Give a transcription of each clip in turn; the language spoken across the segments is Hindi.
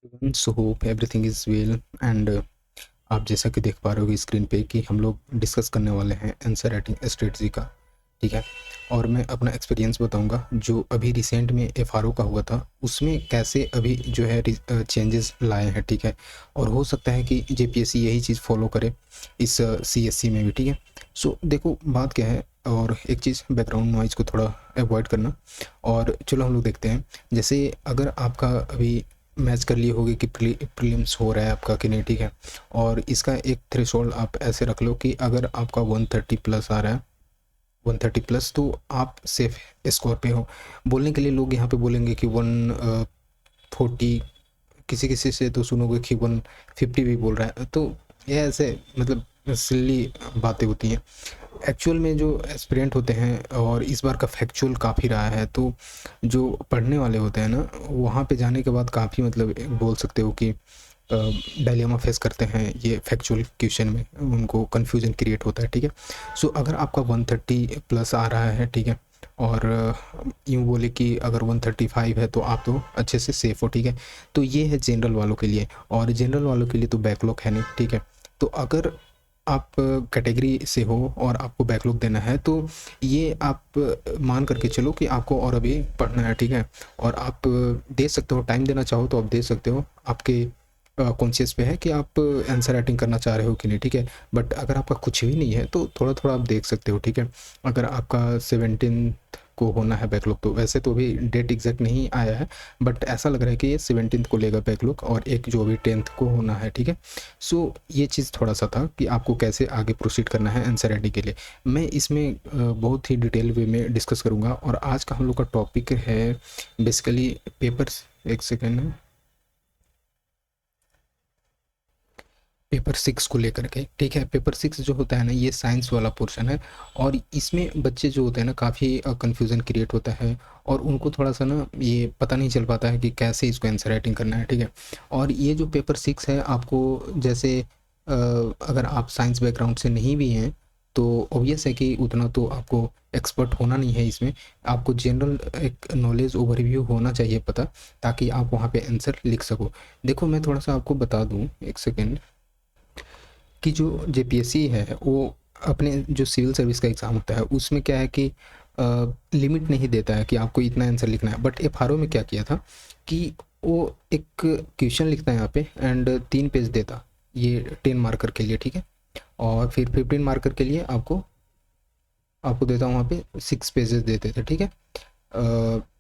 So hope everything is well and आप जैसा कि देख पा रहे हो स्क्रीन पे कि हम लोग डिस्कस करने वाले हैं आंसर राइटिंग स्ट्रेटजी का। ठीक है। और मैं अपना एक्सपीरियंस बताऊंगा जो अभी रिसेंट में एफआरओ का हुआ था उसमें कैसे अभी जो है चेंजेस लाए हैं। ठीक है। और हो सकता है कि जेपीएससी यही चीज़ फॉलो करे इस सीएससी में भी। ठीक है। सो देखो बात क्या है, और एक चीज़ बैकग्राउंड नॉइज़ को थोड़ा अवॉइड करना। और चलो हम लोग देखते हैं, जैसे अगर आपका अभी मैच कर लिए होगे कि प्रीलिम्स हो रहा है आपका कि नहीं। ठीक है। और इसका एक थ्रेशोल्ड आप ऐसे रख लो कि अगर आपका 130 प्लस आ रहा है, 130 प्लस, तो आप सेफ स्कोर पे हो। बोलने के लिए लोग यहाँ पे बोलेंगे कि 140, किसी किसी से तो सुनोगे कि 150 भी बोल रहा है, तो ये ऐसे मतलब सिल्ली बातें होती हैं। एक्चुअल में जो एस्पिरेंट होते हैं, और इस बार का फैक्चुअल काफ़ी रहा है, तो जो पढ़ने वाले होते हैं ना, वहाँ पे जाने के बाद काफ़ी मतलब बोल सकते हो कि डायलेमा फेस करते हैं ये फैक्चुअल क्वेश्चन में, उनको कन्फ्यूजन क्रिएट होता है। ठीक है। सो अगर आपका 130 प्लस आ रहा है, ठीक है, और यूँ बोले कि अगर 135 है तो आप तो अच्छे से सेफ हो। ठीक है। तो ये है जनरल वालों के लिए, और जनरल वालों के लिए तो बैकलॉग है नहीं। ठीक है। तो अगर आप कैटेगरी से हो और आपको बैकलॉग देना है, तो ये आप मान करके चलो कि आपको और अभी पढ़ना है। ठीक है। और आप दे सकते हो, टाइम देना चाहो तो आप दे सकते हो, आपके कॉन्शियस पे है कि आप आंसर राइटिंग करना चाह रहे हो कि नहीं। ठीक है। बट अगर आपका कुछ भी नहीं है तो थोड़ा थोड़ा आप देख सकते हो। ठीक है। अगर आपका 17 को होना है बैकलॉग, तो वैसे तो अभी डेट एग्जैक्ट नहीं आया है, बट ऐसा लग रहा है कि ये 17 को लेगा बैकलॉग, और एक जो अभी 10 को होना है। ठीक है। सो ये चीज़ थोड़ा सा था कि आपको कैसे आगे प्रोसीड करना है आंसर राइटिंग के लिए। मैं इसमें बहुत ही डिटेल वे में डिस्कस करूँगा, और आज का हम लोग का टॉपिक है बेसिकली पेपर्स। एक सेकेंड, पेपर 6 को लेकर के। ठीक है। पेपर 6 जो होता है ना, ये साइंस वाला पोर्शन है, और इसमें बच्चे जो होते हैं ना, काफ़ी कन्फ्यूज़न क्रिएट होता है, और उनको थोड़ा सा ना ये पता नहीं चल पाता है कि कैसे इसको आंसर राइटिंग करना है। ठीक है। और ये जो पेपर 6 है, आपको जैसे अगर आप साइंस बैकग्राउंड से नहीं भी हैं तो ऑब्वियस है कि उतना तो आपको एक्सपर्ट होना नहीं है इसमें। आपको जनरल एक नॉलेज ओवरव्यू होना चाहिए पता, ताकि आप वहाँ पे आंसर लिख सको। देखो मैं थोड़ा सा आपको बता दूँ, एक सेकेंड, कि जो जेपीएससी है वो अपने जो सिविल सर्विस का एग्ज़ाम होता है उसमें क्या है कि लिमिट नहीं देता है कि आपको इतना आंसर लिखना है। बट एफआरओ में क्या किया था कि वो एक क्वेश्चन लिखता है यहाँ पे, एंड 3 पेज देता, ये 10 मार्कर के लिए। ठीक है। और फिर 15 मार्कर के लिए आपको आपको देता हूँ वहाँ पे 6 पेजेस देते थे। ठीक है।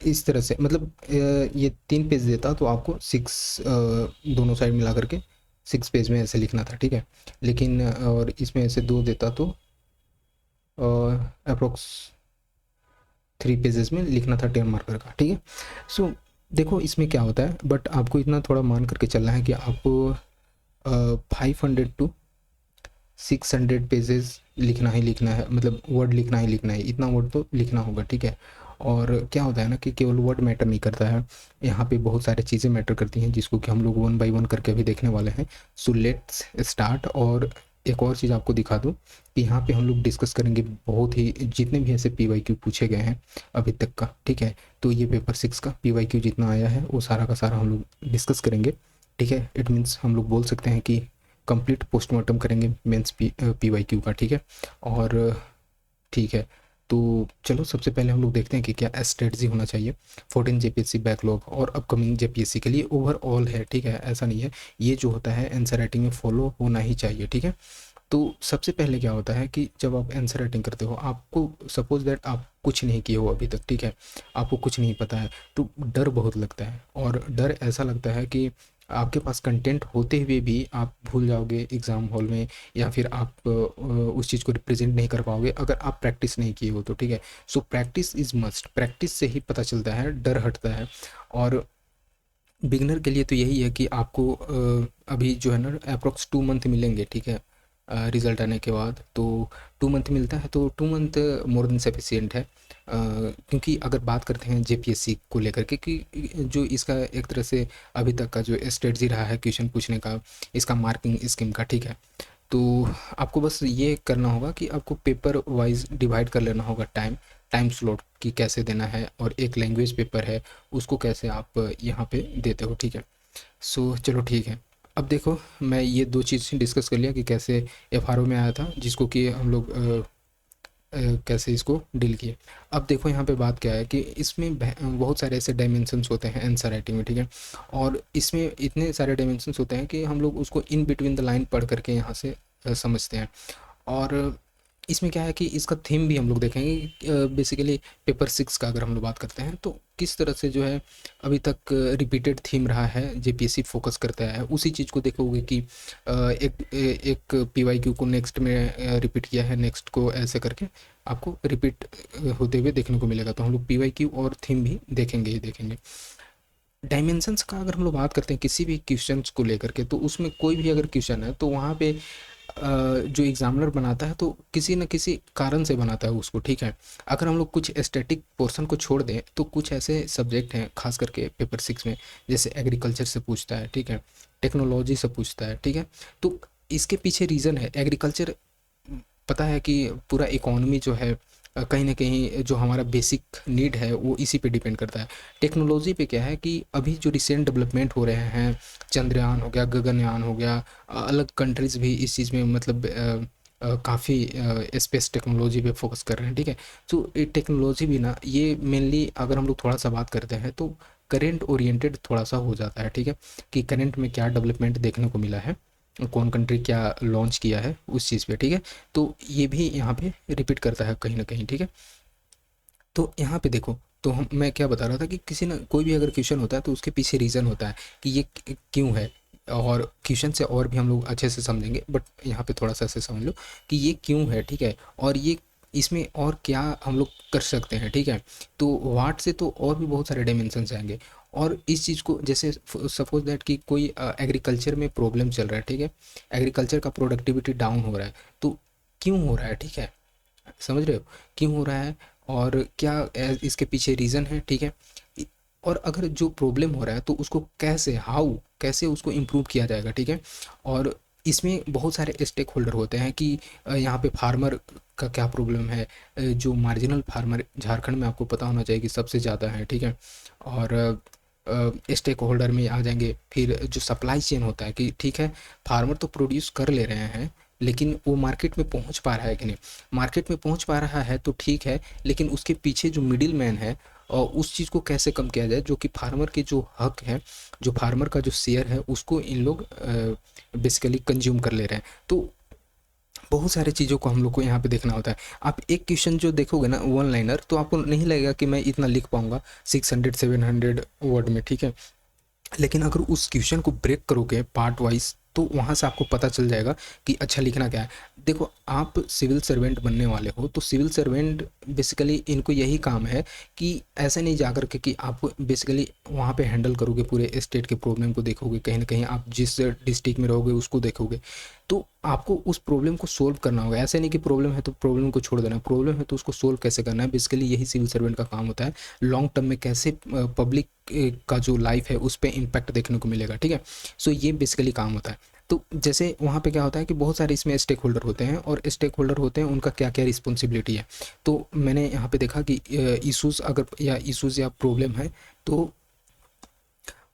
इस तरह से मतलब ये 3 पेज देता तो आपको 6 दोनों साइड मिला करके 6 पेज में ऐसे लिखना था। ठीक है। लेकिन और इसमें ऐसे 2 देता तो अप्रोक्स 3 पेजेस में लिखना था 10 मार्कर का। ठीक है। सो देखो इसमें क्या होता है, बट आपको इतना थोड़ा मान करके चलना है कि आपको 500 टू 600 पेजेस लिखना ही लिखना है, मतलब वर्ड लिखना ही लिखना है, इतना वर्ड तो लिखना होगा। ठीक है। और क्या होता है ना कि केवल वर्ड मैटर नहीं करता है, यहाँ पे बहुत सारी चीज़ें मैटर करती हैं, जिसको कि हम लोग वन बाय वन करके अभी देखने वाले हैं। So let's start. और एक और चीज़ आपको दिखा दूँ कि यहाँ पे हम लोग डिस्कस करेंगे बहुत ही, जितने भी ऐसे पीवाईक्यू पूछे गए हैं अभी तक का। ठीक है। तो ये पेपर 6 का पीवाईक्यू जितना आया है वो सारा का सारा हम लोग डिस्कस करेंगे। ठीक है। इट मीन्स हम लोग बोल सकते हैं कि कंप्लीट पोस्टमार्टम करेंगे मेंस पीवाईक्यू का। ठीक है। और ठीक है, तो चलो सबसे पहले हम लोग देखते हैं कि क्या स्ट्रेटजी होना चाहिए 14 जेपीएससी बैकलॉग और अपकमिंग जेपीएससी के लिए ओवरऑल है। ठीक है। ऐसा नहीं है, ये जो होता है आंसर राइटिंग में फॉलो होना ही चाहिए। ठीक है। तो सबसे पहले क्या होता है कि जब आप आंसर राइटिंग करते हो, आपको सपोज दैट आप कुछ नहीं किए हो अभी तक। ठीक है। आपको कुछ नहीं पता है, तो डर बहुत लगता है, और डर ऐसा लगता है कि आपके पास कंटेंट होते हुए भी आप भूल जाओगे एग्ज़ाम हॉल में, या फिर आप उस चीज़ को रिप्रेजेंट नहीं कर पाओगे अगर आप प्रैक्टिस नहीं किए हो तो। ठीक है। So practice is must, practice से ही पता चलता है, डर हटता है। और बिगिनर के लिए तो यही है कि आपको अभी जो है ना अप्रॉक्स 2 मंथ मिलेंगे। ठीक है। रिज़ल्ट आने के बाद तो 2 मंथ मिलता है, तो 2 मंथ मोर देन सफिशिएंट है। क्योंकि अगर बात करते हैं जेपीएससी को लेकर के कि जो इसका एक तरह से अभी तक का जो स्ट्रेटजी रहा है क्वेश्चन पूछने का, इसका मार्किंग स्कीम का। ठीक है। तो आपको बस ये करना होगा कि आपको पेपर वाइज डिवाइड कर लेना होगा टाइम, टाइम स्लॉट कि कैसे देना है, और एक लैंग्वेज पेपर है उसको कैसे आप यहाँ पे देते हो। ठीक है। सो चलो ठीक है। अब देखो, मैं ये 2 चीज़ डिस्कस कर लिया कि कैसे एफआरओ में आया था, जिसको कि हम लोग कैसे इसको डील किए। अब देखो यहाँ पे बात क्या है कि इसमें बहुत सारे ऐसे डायमेंशंस होते हैं आंसर राइटिंग में, ठीक है। और इसमें इतने सारे डायमेंशंस होते हैं कि हम लोग उसको इन बिटवीन द लाइन पढ़ करके यहाँ से समझते हैं। और इसमें क्या है कि इसका थीम भी हम लोग देखेंगे। बेसिकली पेपर 6 का अगर हम लोग बात करते हैं तो किस तरह से जो है अभी तक रिपीटेड थीम रहा है, जेपीएससी फोकस करता है उसी चीज़ को देखोगे कि एक पीवाईक्यू को नेक्स्ट में रिपीट किया है, नेक्स्ट को ऐसे करके आपको रिपीट होते हुए देखने को मिलेगा। तो हम लोग पीवाईक्यू और थीम भी देखेंगे ही देखेंगे। डायमेंशंस का अगर हम लोग बात करते हैं किसी भी क्वेश्चंस को लेकर के, तो उसमें कोई भी अगर क्वेश्चन है तो वहाँ पे जो एग्जामिनर बनाता है तो किसी न किसी कारण से बनाता है उसको, ठीक है। अगर हम लोग कुछ एस्थेटिक पोर्शन को छोड़ दें तो कुछ ऐसे सब्जेक्ट हैं खास करके पेपर 6 में, जैसे एग्रीकल्चर से पूछता है, ठीक है, टेक्नोलॉजी से पूछता है, ठीक है। तो इसके पीछे रीज़न है, एग्रीकल्चर पता है कि पूरा इकोनॉमी जो है कहीं न कहीं जो हमारा बेसिक नीड है वो इसी पे डिपेंड करता है। टेक्नोलॉजी पे क्या है कि अभी जो रिसेंट डेवलपमेंट हो रहे हैं, चंद्रयान हो गया, गगनयान हो गया, अलग कंट्रीज़ भी इस चीज़ में मतलब काफ़ी स्पेस टेक्नोलॉजी पे फोकस कर रहे हैं, ठीक है। तो ये टेक्नोलॉजी भी ना, ये मेनली अगर हम लोग थोड़ा-सा बात करते हैं तो करंट ओरिएंटेड थोड़ा-सा हो जाता है, ठीक है, कि करंट में क्या डेवलपमेंट देखने को मिला है, कौन कंट्री क्या लॉन्च किया है उस चीज़ पे, ठीक है। तो ये भी यहाँ पे रिपीट करता है कहीं ना कहीं, ठीक है। तो यहाँ पे देखो, तो हम मैं क्या बता रहा था कि किसी ना कोई भी अगर क्वेश्चन होता है तो उसके पीछे रीज़न होता है कि ये क्यों है। और क्वेश्चन से और भी हम लोग अच्छे से समझेंगे, बट यहाँ पे थोड़ा सा ऐसे समझ लो कि ये क्यों है, ठीक है, और ये इसमें और क्या हम लोग कर सकते हैं, ठीक है। तो वाट से तो और भी बहुत सारे डायमेंशंस आएंगे। और इस चीज़ को जैसे सपोज दैट कि कोई एग्रीकल्चर में प्रॉब्लम चल रहा है, ठीक है, एग्रीकल्चर का प्रोडक्टिविटी डाउन हो रहा है, तो क्यों हो रहा है, ठीक है, समझ रहे हो क्यों हो रहा है और क्या इसके पीछे रीज़न है, ठीक है। और अगर जो प्रॉब्लम हो रहा है तो उसको कैसे कैसे उसको इम्प्रूव किया जाएगा, ठीक है। और इसमें बहुत सारे स्टेक होल्डर होते हैं कि यहाँ पे फार्मर का क्या प्रॉब्लम है, जो मार्जिनल फार्मर झारखंड में आपको पता होना चाहिए कि सबसे ज़्यादा है, ठीक है। और स्टेक होल्डर में आ जाएंगे फिर जो सप्लाई चेन होता है कि ठीक है, फार्मर तो प्रोड्यूस कर ले रहे हैं लेकिन वो मार्केट में पहुंच पा रहा है कि नहीं, मार्केट में पहुंच पा रहा है तो ठीक है, लेकिन उसके पीछे जो मिडिल मैन है और उस चीज़ को कैसे कम किया जाए, जो कि फार्मर के जो हक है, जो फार्मर का जो शेयर है उसको इन लोग बेसिकली कंज्यूम कर ले रहे हैं। तो बहुत सारी चीज़ों को हम लोग को यहाँ पे देखना होता है। आप एक क्वेश्चन जो देखोगे ना वन लाइनर, तो आपको नहीं लगेगा कि मैं इतना लिख पाऊंगा 600-700 वर्ड में, ठीक है। लेकिन अगर उस क्वेश्चन को ब्रेक करोगे पार्ट वाइज तो वहाँ से आपको पता चल जाएगा कि अच्छा लिखना क्या है। देखो, आप सिविल सर्वेंट बनने वाले हो तो सिविल सर्वेंट बेसिकली इनको यही काम है कि ऐसे नहीं जा कर के कि आप बेसिकली वहाँ पे हैंडल करोगे पूरे स्टेट के प्रॉब्लम को, देखोगे कहीं ना कहीं आप जिस डिस्ट्रिक्ट में रहोगे उसको देखोगे, तो आपको उस प्रॉब्लम को सोल्व करना होगा। ऐसे नहीं कि प्रॉब्लम है तो प्रॉब्लम को छोड़ देना है, प्रॉब्लम है तो उसको सोल्व कैसे करना है, बेसिकली यही सिविल सर्वेंट का काम होता है। लॉन्ग टर्म में कैसे पब्लिक का जो लाइफ है उस पर इम्पैक्ट देखने को मिलेगा, ठीक है। सो ये बेसिकली काम होता है। तो जैसे वहाँ पे क्या होता है कि बहुत सारे इसमें स्टेक होल्डर होते हैं और स्टेक होल्डर होते हैं उनका क्या क्या रिस्पॉन्सिबिलिटी है। तो मैंने यहाँ पे देखा कि इशूज़ अगर या इशूज़ या प्रॉब्लम है तो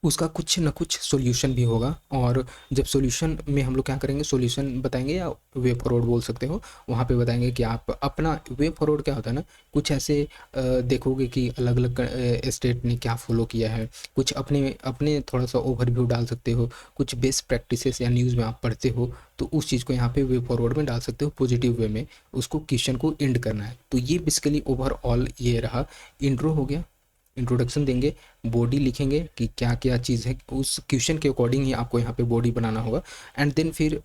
उसका कुछ ना कुछ सॉल्यूशन भी होगा। और जब सॉल्यूशन में हम लोग क्या करेंगे, सॉल्यूशन बताएंगे या वे फॉरवर्ड बोल सकते हो, वहाँ पे बताएंगे कि आप अपना वे फॉरवर्ड क्या होता है ना, कुछ ऐसे देखोगे कि अलग अलग स्टेट ने क्या फॉलो किया है, कुछ अपने अपने थोड़ा सा ओवरव्यू डाल सकते हो, कुछ बेस्ट प्रैक्टिसेस या न्यूज़ में आप पढ़ते हो तो उस चीज़ को यहाँ पे वे फॉरवर्ड में डाल सकते हो, पॉजिटिव वे में उसको क्वेश्चन को एंड करना है। तो ये बेसिकली ओवरऑल ये रहा, इंट्रो हो गया, इंट्रोडक्शन देंगे, बॉडी लिखेंगे कि क्या क्या चीज़ है, उस क्वेश्चन के अकॉर्डिंग ही आपको यहाँ पे बॉडी बनाना होगा, एंड देन फिर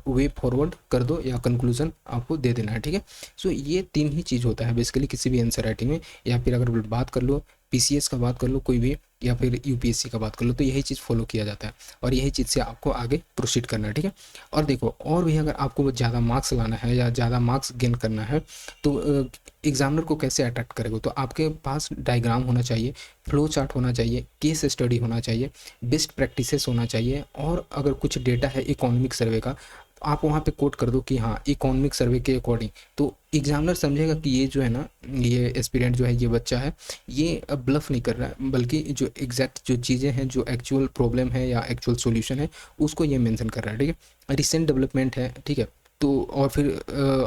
वे फॉरवर्ड कर दो या कंक्लूजन आपको दे देना है, ठीक है। सो ये 3 ही चीज़ होता है बेसिकली किसी भी आंसर राइटिंग में, या फिर अगर बात कर लो पीसीएस का बात कर लो कोई भी, या फिर यूपीएससी का बात कर लो, तो यही चीज़ फॉलो किया जाता है और यही चीज़ से आपको आगे प्रोसीड करना है, ठीक है। और देखो, और भी अगर आपको ज़्यादा मार्क्स लाना है या ज़्यादा मार्क्स गेन करना है तो एग्जामिनर को कैसे अट्रैक्ट करेगा, तो आपके पास डायग्राम होना चाहिए, फ्लो चार्ट होना चाहिए, केस स्टडी होना चाहिए, बेस्ट प्रैक्टिसेस होना चाहिए, और अगर कुछ डेटा है इकोनॉमिक सर्वे का, आप वहाँ पे कोट कर दो कि हाँ इकोनॉमिक सर्वे के अकॉर्डिंग, तो एग्जामिनर समझेगा कि ये जो है ना, ये एस्पिरेंट जो है, ये बच्चा है, ये ब्लफ नहीं कर रहा है, बल्कि जो एग्जैक्ट जो चीज़ें हैं, जो एक्चुअल प्रॉब्लम है या एक्चुअल सॉल्यूशन है, उसको ये मेंशन कर रहा है। ठीक है, रिसेंट डेवलपमेंट है। ठीक है, तो और फिर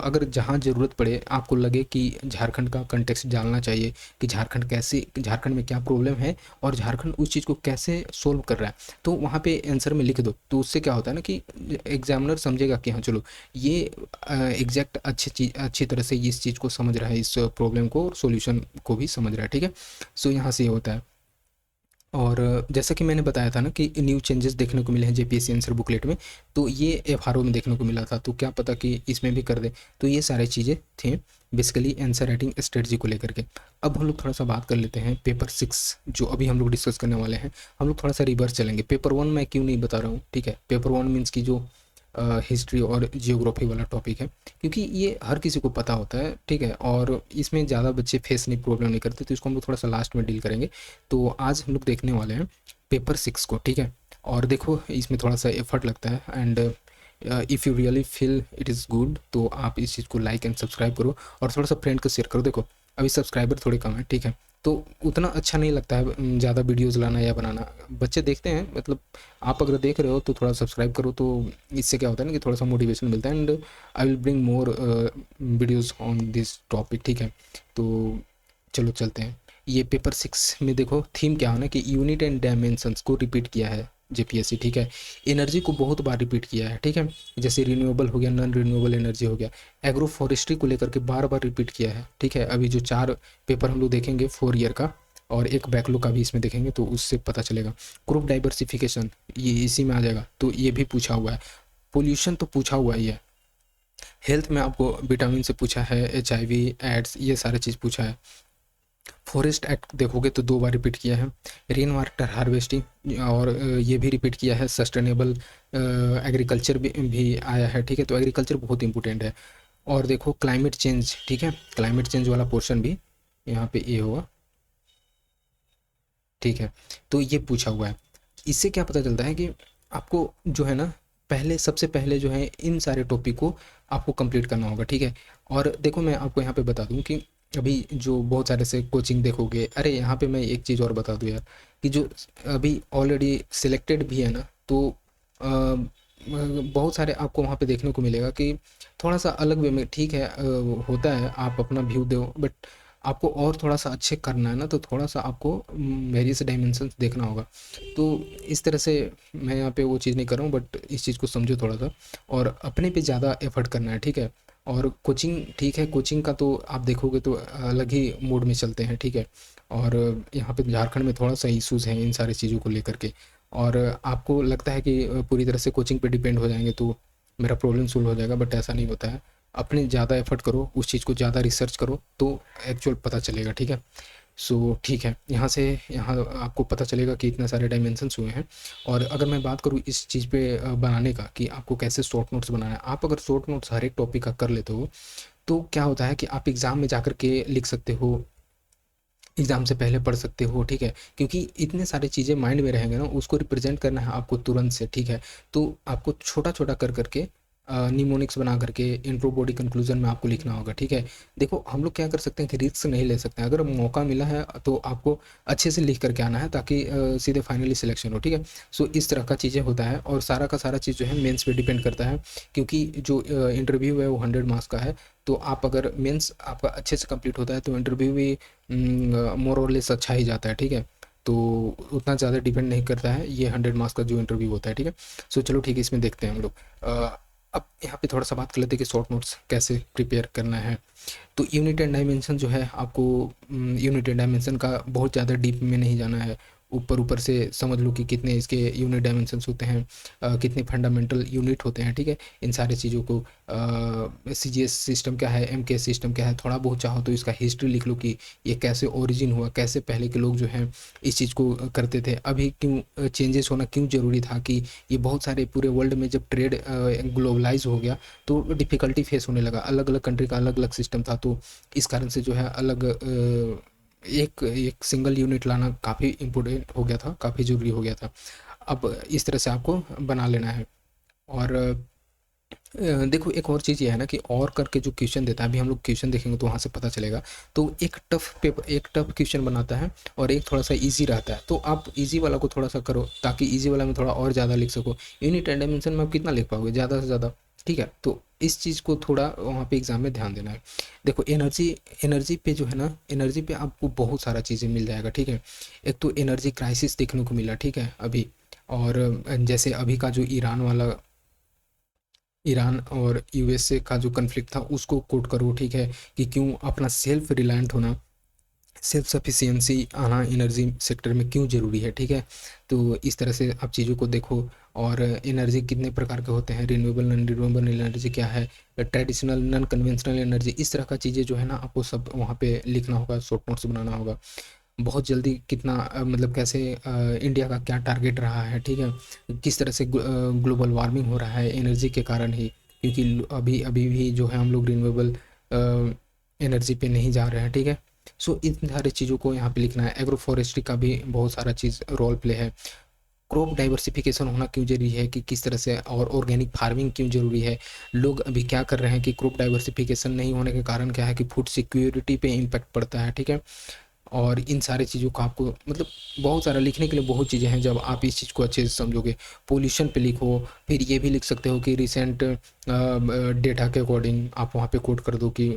अगर जहाँ ज़रूरत पड़े, आपको लगे कि झारखंड का कंटेक्स्ट जानना चाहिए कि झारखंड कैसे, झारखंड में क्या प्रॉब्लम है और झारखंड उस चीज़ को कैसे सोल्व कर रहा है, तो वहाँ पे आंसर में लिख दो। तो उससे क्या होता है ना कि एग्जामिनर समझेगा कि हाँ चलो, ये एग्जैक्ट अच्छी तरह से इस चीज़ को समझ रहा है, इस प्रॉब्लम को और सॉल्यूशन को भी समझ रहा है। ठीक है, सो यहाँ से ये होता है। और जैसा कि मैंने बताया था ना कि न्यू चेंजेस देखने को मिले हैं जेपीएससी आंसर बुकलेट में, तो ये एफआरओ में देखने को मिला था, तो क्या पता कि इसमें भी कर दे। तो ये सारी चीज़ें थे बेसिकली आंसर राइटिंग स्ट्रेटजी को लेकर के। अब हम लोग थोड़ा सा बात कर लेते हैं पेपर 6 जो अभी हम लोग डिस्कस करने वाले हैं। हम लोग थोड़ा सा रिवर्स चलेंगे। पेपर 1 मैं क्यों नहीं बता रहा हूँ, ठीक है, पेपर 1 मीन्स की जो हिस्ट्री और जियोग्राफी वाला टॉपिक है, क्योंकि ये हर किसी को पता होता है। ठीक है, और इसमें ज़्यादा बच्चे फेस नहीं, प्रॉब्लम नहीं करते, तो इसको हम लोग थोड़ा सा लास्ट में डील करेंगे। तो आज हम लोग देखने वाले हैं पेपर 6 को। ठीक है, और देखो इसमें थोड़ा सा एफर्ट लगता है, and if you really feel it is good, तो आप इस चीज़ को लाइक एंड सब्सक्राइब करो और थोड़ा सा फ्रेंड को शेयर करो। देखो अभी सब्सक्राइबर थोड़े कम है, ठीक है, तो उतना अच्छा नहीं लगता है ज़्यादा वीडियोज़ लाना या बनाना। बच्चे देखते हैं, मतलब आप अगर देख रहे हो तो थोड़ा सब्सक्राइब करो, तो इससे क्या होता है ना कि थोड़ा सा मोटिवेशन मिलता है, and I will bring more videos on this topic. ठीक है, तो चलो चलते हैं। ये पेपर 6 में देखो थीम क्या है ना कि यूनिट एंड डायमेंशंस को रिपीट किया है जेपीएससी। ठीक है, एनर्जी को बहुत बार रिपीट किया है। ठीक है, जैसे रिन्यूएबल हो गया, नॉन रिन्यूएबल एनर्जी हो गया, एग्रो फॉरेस्ट्री को लेकर के बार बार रिपीट किया है। ठीक है, अभी जो 4 पेपर हम लोग देखेंगे 4 ईयर का और एक बैकलॉग का भी इसमें देखेंगे, तो उससे पता चलेगा। क्रॉप डाइवर्सिफिकेशन ये इसी में आ जाएगा, तो ये भी पूछा हुआ है। पोल्यूशन तो पूछा हुआ ही है। हेल्थ में आपको विटामिन से पूछा है, HIV एड्स, ये सारे चीज़ पूछा है। फॉरेस्ट एक्ट देखोगे तो 2 बार रिपीट किया है। रेन वाटर हार्वेस्टिंग और ये भी रिपीट किया है। सस्टेनेबल एग्रीकल्चर भी आया है। ठीक है, तो एग्रीकल्चर बहुत इंपॉर्टेंट है। और देखो क्लाइमेट चेंज, ठीक है, क्लाइमेट चेंज वाला पोर्शन भी यहाँ पे ये होगा। ठीक है, तो ये पूछा हुआ है। इससे क्या पता चलता है कि आपको जो है ना, पहले सबसे पहले जो है इन सारे टॉपिक को आपको कंप्लीट करना होगा। ठीक है, और देखो मैं आपको यहाँ पे बता दूँ कि अभी जो बहुत सारे से कोचिंग देखोगे, अरे यहाँ पे मैं एक चीज़ और बता दूँ यार, कि जो अभी ऑलरेडी सिलेक्टेड भी है ना, तो बहुत सारे आपको वहाँ पे देखने को मिलेगा कि थोड़ा सा अलग वे में, ठीक है, होता है, आप अपना व्यू दो, बट आपको और थोड़ा सा अच्छे करना है ना, तो थोड़ा सा आपको वेरियस डायमेंशंस देखना होगा। तो इस तरह से मैं यहाँ पे वो चीज़ नहीं कर रहा हूँ, बट इस चीज़ को समझो थोड़ा सा, और अपने पे ज़्यादा एफर्ट करना है। ठीक है, और कोचिंग, ठीक है, कोचिंग का तो आप देखोगे तो अलग ही मोड में चलते हैं। ठीक है, और यहाँ पे झारखंड में थोड़ा सा इश्यूज़ हैं इन सारी चीज़ों को लेकर के, और आपको लगता है कि पूरी तरह से कोचिंग पे डिपेंड हो जाएंगे तो मेरा प्रॉब्लम सोल्व हो जाएगा, बट ऐसा नहीं होता है। अपने ज़्यादा एफर्ट करो, उस चीज़ को ज़्यादा रिसर्च करो, तो एक्चुअल पता चलेगा। ठीक है, सो ठीक है, यहाँ से यहाँ आपको पता चलेगा कि इतने सारे डायमेंशंस हुए हैं। और अगर मैं बात करूँ इस चीज़ पे बनाने का कि आपको कैसे शॉर्ट नोट्स बनाना है, आप अगर शॉर्ट नोट्स हर एक टॉपिक का कर लेते हो, तो क्या होता है कि आप एग्ज़ाम में जाकर के लिख सकते हो, एग्ज़ाम से पहले पढ़ सकते हो। ठीक है, क्योंकि इतने सारी चीज़ें माइंड में रहेंगे ना, उसको रिप्रेजेंट करना है आपको तुरंत से। ठीक है, तो आपको छोटा छोटा कर करके निमोनिक्स बना करके इंट्रो बॉडी कंक्लूजन में आपको लिखना होगा। ठीक है, देखो हम लोग क्या कर सकते हैं कि रिस्क नहीं ले सकते हैं, अगर मौका मिला है तो आपको अच्छे से लिख करके आना है, ताकि सीधे फाइनली सिलेक्शन हो। ठीक है, सो इस तरह का चीज़ें होता है, और सारा का सारा चीज़ जो है मेंस पे डिपेंड करता है, क्योंकि जो इंटरव्यू है वो 100 मार्क्स का है। तो आप अगर मेंस आपका अच्छे से कंप्लीट होता है तो इंटरव्यू भी मोर और लेस अच्छा ही जाता है। ठीक है, तो उतना ज़्यादा डिपेंड नहीं करता है ये 100 मार्क्स का जो इंटरव्यू होता है। ठीक है, सो चलो ठीक है, इसमें देखते हैं हम लोग। अब यहाँ पे थोड़ा सा बात कर लेते हैं कि शॉर्ट नोट्स कैसे प्रिपेयर करना है। तो यूनिट एंड डायमेंशन जो है, आपको यूनिट एंड डायमेंशन का बहुत ज़्यादा डीप में नहीं जाना है, ऊपर ऊपर से समझ लो कि कितने इसके यूनिट डायमेंशंस होते हैं, कितने फंडामेंटल यूनिट होते हैं। ठीक है, इन सारी चीज़ों को CGS सिस्टम क्या है, MKS सिस्टम क्या है, थोड़ा बहुत चाहो तो इसका हिस्ट्री लिख लो कि ये कैसे ओरिजिन हुआ, कैसे पहले के लोग जो हैं इस चीज़ को करते थे, अभी क्यों चेंजेस होना क्यों ज़रूरी था, कि ये बहुत सारे पूरे वर्ल्ड में जब ट्रेड ग्लोबलाइज हो गया तो डिफ़िकल्टी फेस होने लगा, अलग अलग कंट्री का अलग अलग सिस्टम था, तो इस कारण से जो है अलग एक एक सिंगल यूनिट लाना काफ़ी इम्पोर्टेंट हो गया था, काफ़ी ज़रूरी हो गया था। अब इस तरह से आपको बना लेना है। और देखो एक और चीज़ ये है ना कि और करके जो क्वेश्चन देता है, अभी हम लोग क्वेश्चन देखेंगे तो वहाँ से पता चलेगा। तो एक टफ क्वेश्चन बनाता है और एक थोड़ा सा इजी रहता है, तो आप इजी वाला को थोड़ा सा करो ताकि इजी वाला में थोड़ा और ज़्यादा लिख सको। यूनिट एंड डायमेंशन में आप कितना लिख पाओगे, ज़्यादा से ज़्यादा। ठीक है, तो इस चीज़ को थोड़ा वहाँ पे एग्जाम में ध्यान देना है। देखो एनर्जी, एनर्जी पे जो है ना, एनर्जी पे आपको बहुत सारा चीज़ें मिल जाएगा। ठीक है, एक तो एनर्जी क्राइसिस देखने को मिला, ठीक है अभी। और जैसे अभी का जो ईरान और यूएसए का जो कन्फ्लिक्ट था उसको कोट करो। ठीक है, कि क्यों अपना सेल्फ रिलायंट होना, सेल्फ सफिशिएंसी आना एनर्जी सेक्टर में क्यों ज़रूरी है। ठीक है, तो इस तरह से आप चीज़ों को देखो। और एनर्जी कितने प्रकार के होते हैं, रिन्यूएबल नॉन रिन्यूएबल एनर्जी क्या है, ट्रेडिशनल नॉन कन्वेंशनल एनर्जी, इस तरह का चीज़ें जो है ना आपको सब वहाँ पे लिखना होगा, शॉर्ट नोट्स बनाना होगा। बहुत जल्दी कितना मतलब कैसे इंडिया का क्या टारगेट रहा है। ठीक है, किस तरह से ग्लोबल वार्मिंग हो रहा है एनर्जी के कारण ही, क्योंकि अभी अभी भी जो है हम लोग रिन्यूएबल एनर्जी पे नहीं जा रहे हैं। ठीक है, सो इन सारी चीज़ों को यहाँ पे लिखना है। एग्रो फॉरेस्ट्री का भी बहुत सारा चीज़ रोल प्ले है। क्रॉप डाइवर्सिफिकेशन होना क्यों जरूरी है, कि किस तरह से, और ऑर्गेनिक फार्मिंग क्यों जरूरी है। लोग अभी क्या कर रहे हैं कि क्रॉप डाइवर्सिफिकेशन नहीं होने के कारण क्या है कि फूड सिक्योरिटी पे इम्पैक्ट पड़ता है। ठीक है, और इन सारी चीज़ों को आपको मतलब बहुत सारा लिखने के लिए बहुत चीज़ें हैं, जब आप इस चीज़ को अच्छे से समझोगे। पोल्यूशन पे लिखो, फिर ये भी लिख सकते हो कि रिसेंट डेटा के अकॉर्डिंग आप वहाँ पे कोट कर दो कि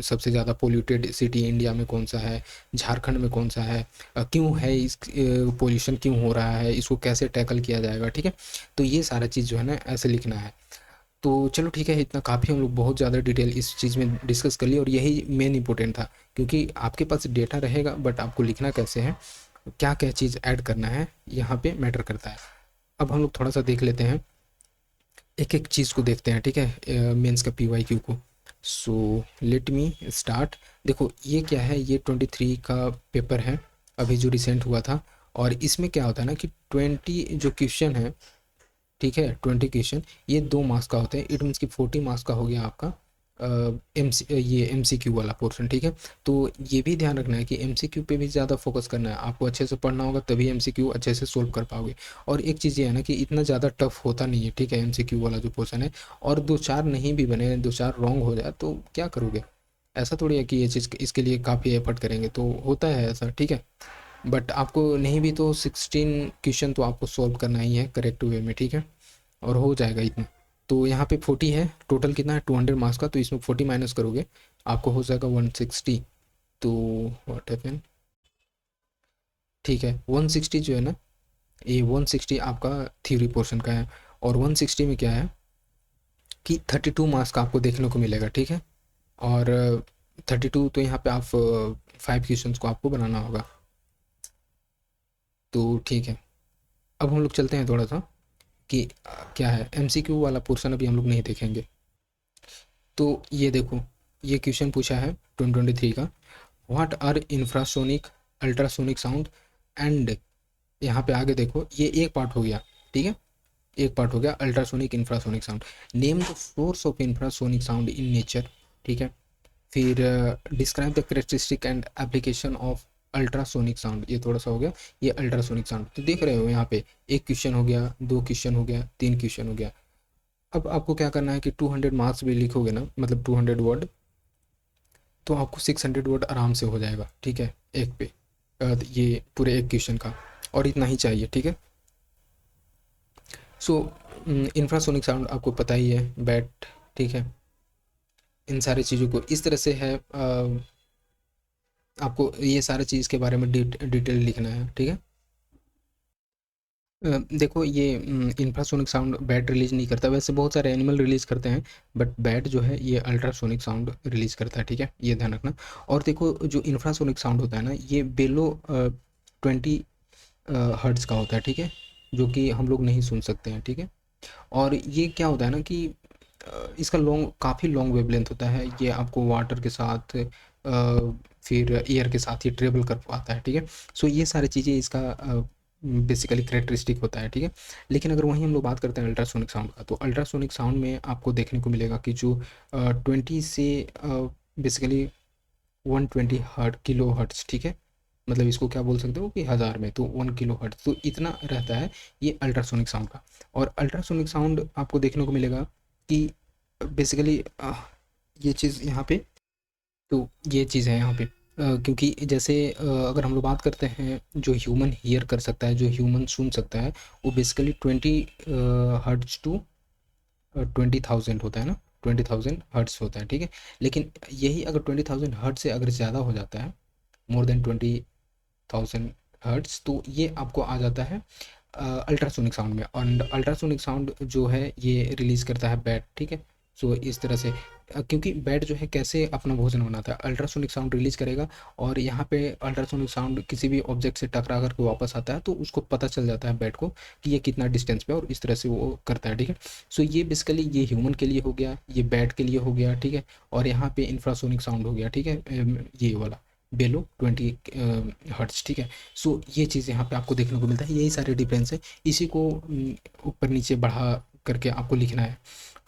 सबसे ज़्यादा पोल्यूटेड सिटी इंडिया में कौन सा है, झारखंड में कौन सा है, क्यों है इस पोल्यूशन क्यों हो रहा है, इसको कैसे टैकल किया जाएगा। ठीक है, तो ये सारा चीज़ जो है ना ऐसे लिखना है। तो चलो ठीक है, इतना काफ़ी हम लोग बहुत ज़्यादा डिटेल इस चीज़ में डिस्कस कर लिया, और यही मेन इंपॉर्टेंट था। क्योंकि आपके पास डेटा रहेगा बट आपको लिखना कैसे है, क्या क्या चीज़ ऐड करना है, यहाँ पे मैटर करता है। अब हम लोग थोड़ा सा देख लेते हैं, एक एक चीज़ को देखते हैं। ठीक है, मेंस का PYQ को। So let me start. देखो ये क्या है, ये 23 का पेपर है अभी जो रिसेंट हुआ था। और इसमें क्या होता है ना कि 20 जो क्वेश्चन है, ठीक है 20 क्वेश्चन, ये 2 मार्क्स का होता है। इट मीन्स कि 40 मार्क्स का हो गया आपका ये MCQ वाला पोर्शन। ठीक है, तो ये भी ध्यान रखना है कि MCQ पे भी ज़्यादा फोकस करना है, आपको अच्छे से पढ़ना होगा तभी MCQ अच्छे से सोल्व कर पाओगे। और एक चीज़ ये है ना कि इतना ज़्यादा टफ होता नहीं है। ठीक है, MCQ वाला जो पोर्शन है, और दो चार नहीं भी बने, दो चार रॉन्ग हो जाए तो क्या करोगे। ऐसा थोड़ी है कि ये चीज़ इसके लिए काफ़ी एफर्ट करेंगे तो होता है ऐसा। ठीक है, बट आपको नहीं भी तो 16 क्वेश्चन तो आपको सॉल्व करना ही है करेक्ट वे में। ठीक है, और हो जाएगा इतना। तो यहाँ पे 40 है, टोटल कितना है 200 मार्क्स का, तो इसमें 40 माइनस करोगे आपको हो जाएगा 160। तो व्हाट हैपन, ठीक है 160 जो है ना, ये 160 आपका थ्योरी पोर्शन का है। और 160 में क्या है कि 32 मार्क्स का आपको देखने को मिलेगा। ठीक है, और 32 तो यहाँ पे आप 5 क्वेश्चन को आपको बनाना होगा। तो ठीक है, अब हम लोग चलते हैं थोड़ा सा कि क्या है MCQ वाला पोर्शन अभी हम लोग नहीं देखेंगे। तो ये देखो, ये क्वेश्चन पूछा है 2023 का, what are infrasonic ultrasonic sound and, यहाँ पे आगे देखो ये एक पार्ट हो गया। ठीक है, एक पार्ट हो गया ultrasonic infrasonic sound. Name the source of infrasonic sound in nature. ठीक है, फिर describe the characteristic and application of ultrasonic sound, ये थोड़ा सा हो गया ये अल्ट्रासोनिक साउंड। तो देख रहे हो यहाँ पे एक क्वेश्चन हो गया, 2 क्वेश्चन हो गया, 3 क्वेश्चन हो गया। अब आपको क्या करना है कि 200 मार्क्स भी लिखोगे ना, मतलब 200 वर्ड, तो आपको 600 वर्ड आराम से हो जाएगा। ठीक है, एक पे ये पूरे एक क्वेश्चन का, और इतना ही चाहिए। ठीक है, सो इंफ्रासोनिक साउंड आपको पता ही है, बैट। ठीक है, इन सारी चीज़ों को इस तरह से है, आपको ये सारे चीज़ के बारे में डिटेल लिखना है। ठीक है, देखो ये इंफ्रासोनिक साउंड बैट रिलीज नहीं करता, वैसे बहुत सारे एनिमल रिलीज करते हैं, बट बैट जो है ये अल्ट्रासोनिक साउंड रिलीज करता है। ठीक है, ये ध्यान रखना। और देखो जो इंफ्रासोनिक साउंड होता है ना, ये बेलो 20 हर्ट्ज का होता है। ठीक है, जो कि हम लोग नहीं सुन सकते हैं। ठीक है, और ये क्या होता है ना कि इसका काफ़ी लॉन्ग वेवलेंथ होता है, ये आपको वाटर के साथ फिर एयर के साथ ही ट्रेवल कर पाता है। ठीक है, सो ये सारी चीज़ें इसका बेसिकली करेक्टरिस्टिक होता है। ठीक है, लेकिन अगर वहीं हम लोग बात करते हैं अल्ट्रासोनिक साउंड का, तो अल्ट्रासोनिक साउंड में आपको देखने को मिलेगा कि जो 20 से बेसिकली 120 किलो हर्ट्ज। ठीक है, मतलब इसको क्या बोल सकते हो कि हज़ार में तो 1 किलो हर्ट्ज, तो इतना रहता है ये अल्ट्रासोनिक साउंड का। और अल्ट्रासोनिक साउंड आपको देखने को मिलेगा कि बेसिकली ये चीज़ यहाँ पे, तो ये चीज़ है यहाँ पे क्योंकि जैसे अगर हम लोग बात करते हैं जो ह्यूमन हियर कर सकता है, जो ह्यूमन सुन सकता है, वो बेसिकली 20 हर्ट्ज टू 20,000 होता है ना, 20,000 हर्ट्ज होता है, ठीक है। लेकिन यही अगर 20,000 हर्ट्ज से अगर ज़्यादा हो जाता है, मोर देन 20,000 हर्ट्ज, तो ये आपको आ जाता है अल्ट्रासोनिक साउंड में। और अल्ट्रासोनिक साउंड जो है ये रिलीज़ करता है बैट, ठीक है। सो इस तरह से क्योंकि बैट जो है कैसे अपना भोजन बनाता है, अल्ट्रासोनिक साउंड रिलीज़ करेगा, और यहाँ पे अल्ट्रासोनिक साउंड किसी भी ऑब्जेक्ट से टकरा करके वापस आता है, तो उसको पता चल जाता है बैट को कि ये कितना डिस्टेंस पे है, और इस तरह से वो करता है, ठीक है। सो ये बेसिकली ये ह्यूमन के लिए हो गया, ये बैट के लिए हो गया, ठीक है। और यहाँ पे इंफ्रासोनिक साउंड हो गया, ठीक है, ये वाला बेलो 20 हर्ट्ज, ठीक है। सो ये चीज़ यहाँ पे आपको देखने को मिलता है, यही सारे डिफरेंस है। इसी को ऊपर नीचे बढ़ा करके आपको लिखना है।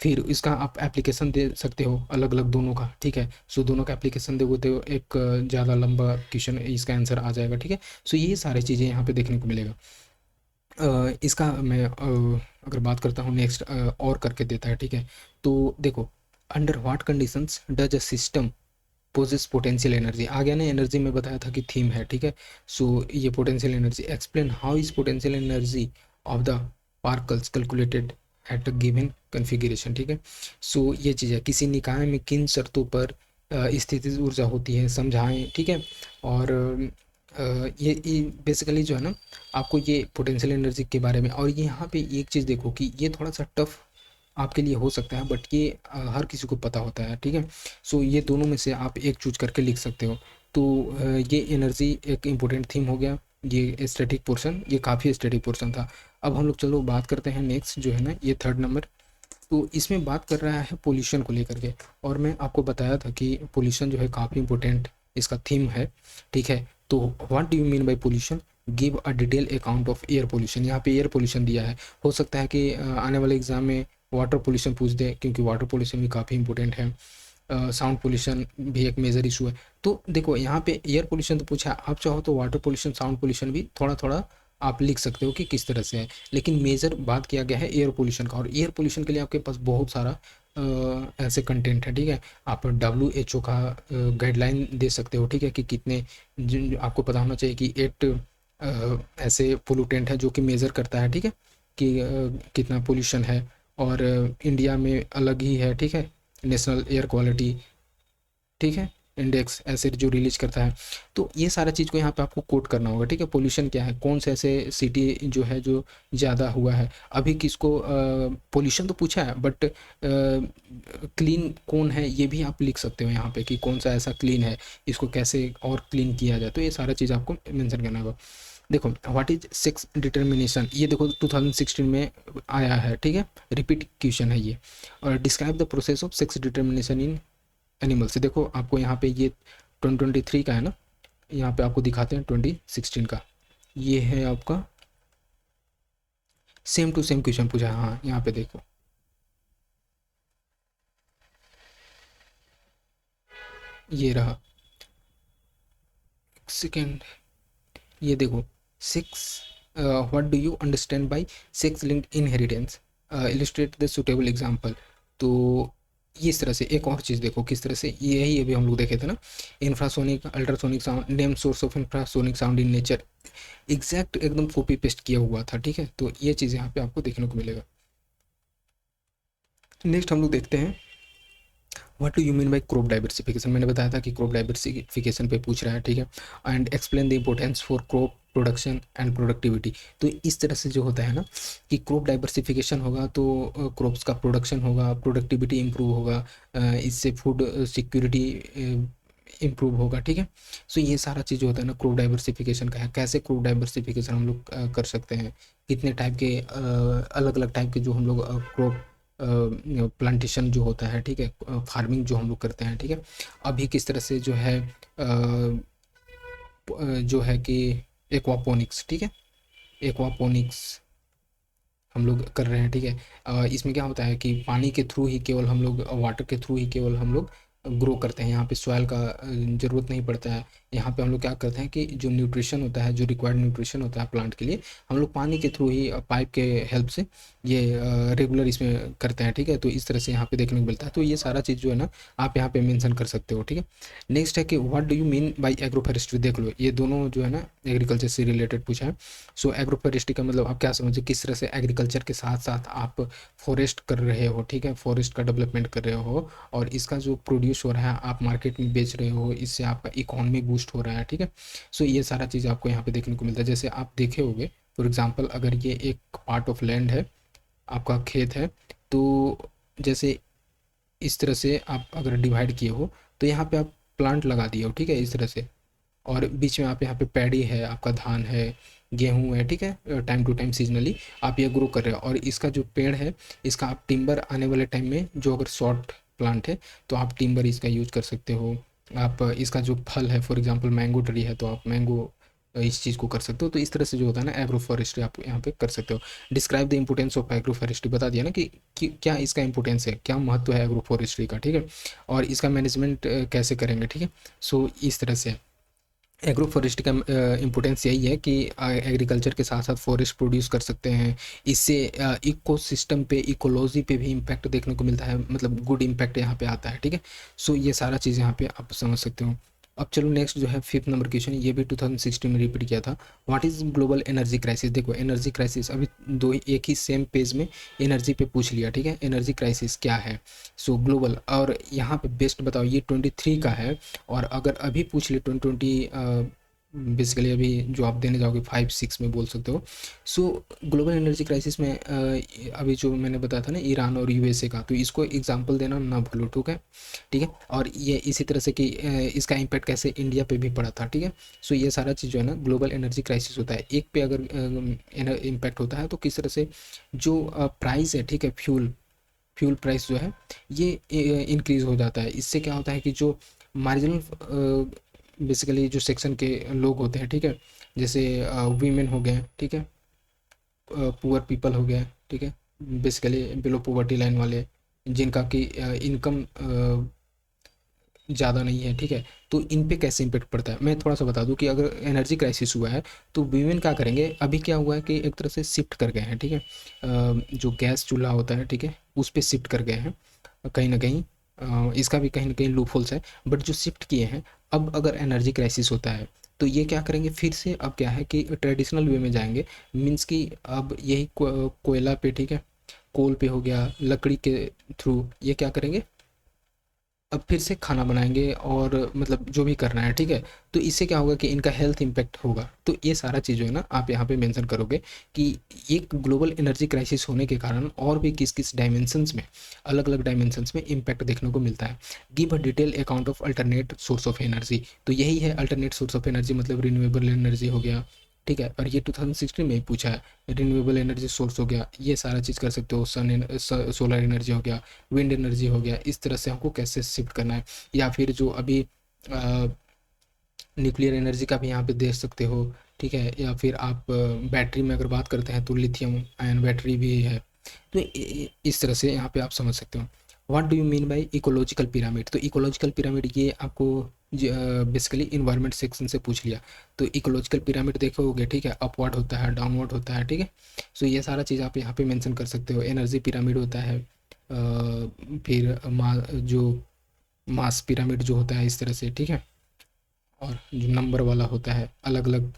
फिर इसका आप एप्लीकेशन दे सकते हो अलग अलग दोनों का, ठीक है। सो दोनों का एप्लीकेशन दोगे तो एक ज़्यादा लंबा क्वेश्चन इसका आंसर आ जाएगा, ठीक है। सो ये सारी चीज़ें यहाँ पे देखने को मिलेगा। इसका मैं अगर बात करता हूँ नेक्स्ट, और करके देता है, ठीक है। तो देखो, under what conditions does a system possess potential energy, आ गया ना, एनर्जी में बताया था कि थीम है, ठीक है। सो ये potential energy, explain how is potential energy of the particles calculated at a given configuration, ठीक है। सो ये चीज़ है, किसी निकाय में किन शर्तों पर स्थितिज ऊर्जा होती है, समझाएं, ठीक है। और ये बेसिकली जो है ना, आपको ये पोटेंशियल एनर्जी के बारे में, और ये यहाँ पे एक चीज़ देखो कि ये थोड़ा सा टफ आपके लिए हो सकता है, बट ये हर किसी को पता होता है, ठीक है। सो ये दोनों में से आप एक चूज करके लिख सकते हो। तो ये एनर्जी एक इम्पोर्टेंट थीम हो गया, ये स्टैटिक पोर्शन, ये काफ़ी स्टैटिक पोर्शन था। अब हम लोग चलो बात करते हैं नेक्स्ट जो है ना, ये थर्ड नंबर। तो इसमें बात कर रहा है पोल्यूशन को लेकर के, और मैं आपको बताया था कि पोल्यूशन जो है काफ़ी इंपॉर्टेंट इसका थीम है, ठीक है। तो what do you mean by pollution, give a detail account of air pollution, यहाँ पे एयर पोल्यूशन दिया है। हो सकता है कि आने वाले एग्जाम में वाटर पोल्यूशन पूछ दे, क्योंकि वाटर पोल्यूशन भी काफ़ी इंपॉर्टेंट है। साउंड पोल्यूशन भी एक मेजर इशू है। तो देखो यहाँ पे एयर पोल्यूशन तो पूछा, आप चाहो तो वाटर पोल्यूशन, साउंड पोल्यूशन भी थोड़ा थोड़ा आप लिख सकते हो कि किस तरह से है, लेकिन मेजर बात किया गया है एयर पोल्यूशन का। और एयर पोल्यूशन के लिए आपके पास बहुत सारा ऐसे कंटेंट है, ठीक है। आप WHO का गाइडलाइन दे सकते हो, ठीक है, कि कितने आपको पता होना चाहिए कि 8 ऐसे पोल्यूटेंट है जो कि मेज़र करता है, ठीक है, कि कितना पोल्यूशन है। और इंडिया में अलग ही है, ठीक है, नेशनल एयर क्वालिटी, ठीक है, इंडेक्स ऐसे जो रिलीज करता है। तो ये सारा चीज़ को यहाँ पे आपको कोट करना होगा, ठीक है। पोल्यूशन क्या है, कौन से ऐसे सिटी जो है जो ज़्यादा हुआ है, अभी किसको पोल्यूशन तो पूछा है, बट क्लीन कौन है ये भी आप लिख सकते हो यहाँ पे, कि कौन सा ऐसा क्लीन है, इसको कैसे और क्लीन किया जाए। तो ये सारा चीज़ आपको मेंशन करना होगा। देखो, व्हाट इज सेक्स डिटर्मिनेशन, ये देखो 2016 में आया है, ठीक है, रिपीट क्वेश्चन है ये। और describe the process of sex determination in animal से, देखो आपको यहाँ पे ये 2023 का है ना, यहाँ पे आपको दिखाते हैं 2016 का, ये है आपका सेम टू सेम क्वेश्चन पूछा है। हाँ, यहाँ पे देखो, ये रहा, सेकेंड, ये देखो, six, what do you understand by sex linked inheritance, illustrate the suitable example. तो इस तरह से एक और चीज़ देखो किस तरह से, यही अभी हम लोग देखे थे ना, infrasonic ultrasonic sound, name source of infrasonic sound in nature, exact एकदम कॉपी पेस्ट किया हुआ था, ठीक है। तो ये चीज़ यहाँ पे आपको देखने को मिलेगा। नेक्स्ट हम लोग देखते हैं, what do you mean by crop diversification, मैंने बताया था कि क्रॉप डाइवर्सिफिकेशन पे पूछ रहा है, ठीक है। And explain the importance for crop production and productivity. तो इस तरह से जो होता है ना, कि क्रॉप डाइवर्सिफिकेशन होगा तो क्रॉप्स का प्रोडक्शन होगा, प्रोडक्टिविटी इंप्रूव होगा, इससे फूड सिक्योरिटी इम्प्रूव होगा, ठीक है। सो ये सारा चीज़ जो होता है ना, क्रॉप डाइवर्सिफिकेशन का है। कैसे क्रॉप डाइवर्सिफिकेशन हम लोग कर सकते हैं, कितने टाइप के अलग अलग टाइप के जो हम लोग क्रॉप प्लांटेशन जो होता है, ठीक है, फार्मिंग जो हम लोग करते हैं, ठीक है। अभी किस तरह से जो है जो है कि एक्वापोनिक्स, ठीक है, एक्वापोनिक्स हम लोग कर रहे हैं, ठीक है। इसमें क्या होता है कि पानी के थ्रू ही केवल हम लोग, वाटर के थ्रू ही केवल हम लोग ग्रो करते हैं। यहाँ पे सॉइल का ज़रूरत नहीं पड़ता है। यहाँ पे हम लोग क्या करते हैं कि जो न्यूट्रिशन होता है, जो रिक्वायर्ड न्यूट्रिशन होता है प्लांट के लिए, हम लोग पानी के थ्रू ही पाइप के हेल्प से ये रेगुलर इसमें करते हैं, ठीक है। तो इस तरह से यहाँ पे देखने को मिलता है। तो ये सारा चीज़ जो है ना आप यहाँ पे मेंशन कर सकते हो, ठीक है। नेक्स्ट है कि what do you mean by agro forestry. देख लो ये दोनों जो है ना एग्रीकल्चर से रिलेटेड पूछा है। सो एग्रो फॉरेस्ट्री का मतलब आप क्या समझे, किस तरह से एग्रीकल्चर के साथ साथ आप फॉरेस्ट कर रहे हो, ठीक है, फॉरेस्ट का डेवलपमेंट कर रहे हो और इसका जो प्रोड्यूस हो रहा है आप मार्केट में बेच रहे हो, इससे आपका इकोनॉमी बूस्ट हो रहा है, ठीक है। सो ये सारा चीज़ आपको यहाँ पे देखने को मिलता है। जैसे आप देखे होंगे फॉर एग्जांपल, अगर ये एक पार्ट ऑफ लैंड है, आपका खेत है, तो जैसे इस तरह से आप अगर डिवाइड किए हो तो यहाँ पे आप प्लांट लगा दिए हो, ठीक है, इस तरह से। और बीच में आप यहाँ पे पैडी है, आपका धान है, गेहूँ है, ठीक है, टाइम टू टाइम सीजनली आप ये ग्रो कर रहे हो। और इसका जो पेड़ है, इसका आप टिम्बर आने वाले टाइम में, जो अगर शॉर्ट प्लांट है तो आप टिम्बर इसका यूज कर सकते हो। आप इसका जो फल है, फॉर एग्जांपल मैंगो ट्री है, तो आप मैंगो इस चीज़ को कर सकते हो। तो इस तरह से जो होता है ना एग्रो फॉरेस्ट्री आप यहाँ पे कर सकते हो। Describe the importance of agro forestry, बता दिया ना कि क्या इसका इंपोर्टेंस है, क्या महत्व है एग्रो फॉरेस्ट्री का, ठीक है, और इसका मैनेजमेंट कैसे करेंगे, ठीक है। सो इस तरह से एग्रो फॉरेस्ट्री का इम्पोर्टेंस यही है कि एग्रीकल्चर के साथ साथ फॉरेस्ट प्रोड्यूस कर सकते हैं। इससे इकोसिस्टम पे, इकोलॉजी पे भी इम्पैक्ट देखने को मिलता है, मतलब गुड इम्पैक्ट यहाँ पे आता है, ठीक है। सो ये सारा चीज़ यहाँ पे आप समझ सकते हो। अब चलो नेक्स्ट जो है 5th नंबर क्वेश्चन, ये भी 2016 में रिपीट किया था। What is global energy crisis. देखो एनर्जी क्राइसिस अभी दो एक ही सेम पेज में एनर्जी पे पूछ लिया, ठीक है। एनर्जी क्राइसिस क्या है, सो ग्लोबल, और यहाँ पे बेस्ट बताओ, ये 23 का है। और अगर अभी पूछ ले 2020, बेसिकली अभी जो आप देने जाओगे 5-6 में बोल सकते हो। सो ग्लोबल एनर्जी क्राइसिस में अभी जो मैंने बताया था ना ईरान और यूएसए का, तो इसको एग्जांपल देना ना भूलो, ठीक है, ठीक है। और ये इसी तरह से कि इसका इम्पैक्ट कैसे इंडिया पे भी पड़ा था, ठीक है। सो ये सारा चीज़ जो है ना इंडिया एनर्जी क्राइसिस होता है, एक पे अगर इम्पैक्ट होता है तो किस तरह से जो प्राइस है, ठीक है, फ्यूल प्राइस जो है ये इंक्रीज़ हो जाता है। इससे क्या होता है कि जो मार्जिनल बेसिकली जो सेक्शन के लोग होते हैं, ठीक है, जैसे वीमेन हो गए, ठीक है, पुअर पीपल हो गए, ठीक है, बेसिकली बिलो पॉवर्टी लाइन वाले, जिनका कि इनकम ज़्यादा नहीं है, ठीक है। तो इन पे कैसे इम्पेक्ट पड़ता है, मैं थोड़ा सा बता दूं कि अगर एनर्जी क्राइसिस हुआ है तो वीमेन क्या करेंगे, अभी क्या हुआ है कि एक तरह से शिफ्ट कर गए हैं, ठीक है, जो गैस चूल्हा होता है, ठीक है, उस पर शिफ्ट कर गए हैं कहीं ना कहीं। इसका भी कहीं ना कहीं लूप होल्स है, बट जो शिफ्ट किए हैं, अब अगर एनर्जी क्राइसिस होता है तो ये क्या करेंगे फिर से, अब क्या है कि ट्रेडिशनल वे में जाएंगे। मीन्स कि अब यही कोयला पे, ठीक है, कोल पे हो गया, लकड़ी के थ्रू ये क्या करेंगे, अब फिर से खाना बनाएंगे और मतलब जो भी करना है, ठीक है। तो इससे क्या होगा कि इनका हेल्थ इम्पैक्ट होगा। तो ये सारा चीज़ जो है ना आप यहाँ पे मेंशन करोगे कि ये ग्लोबल एनर्जी क्राइसिस होने के कारण और भी किस किस डायमेंशंस में, अलग अलग डायमेंशंस में इम्पैक्ट देखने को मिलता है। Give a detail account of alternate source of energy. तो यही है अल्टरनेट सोर्स ऑफ एनर्जी, मतलब रिन्यूएबल एनर्जी हो गया, ठीक है। और ये 2016 में ही पूछा है, रिन्यूएबल एनर्जी सोर्स हो गया, ये सारा चीज़ कर सकते हो। सोलर एनर्जी हो गया, विंड एनर्जी हो गया, इस तरह से हमको कैसे शिफ्ट करना है। या फिर जो अभी न्यूक्लियर एनर्जी का भी यहाँ पे दे सकते हो, ठीक है। या फिर आप बैटरी में अगर बात करते हैं तो लिथियम आयन बैटरी भी है। तो इस तरह से यहाँ पे आप समझ सकते हो। What do you mean by ecological pyramid. तो इकोलॉजिकल पिरामिड ये आपको बेसिकली इन्वायरमेंट सेक्शन से पूछ लिया। तो इकोलॉजिकल पिरामिड देखोगे, ठीक है, अपवर्ड होता है, डाउनवर्ड होता है, ठीक है। सो ये सारा चीज़ आप यहाँ पे मेंशन कर सकते हो। एनर्जी पिरामिड होता है, फिर जो मास पिरामिड जो होता है इस तरह से, ठीक है। और जो नंबर वाला होता है अलग अलग,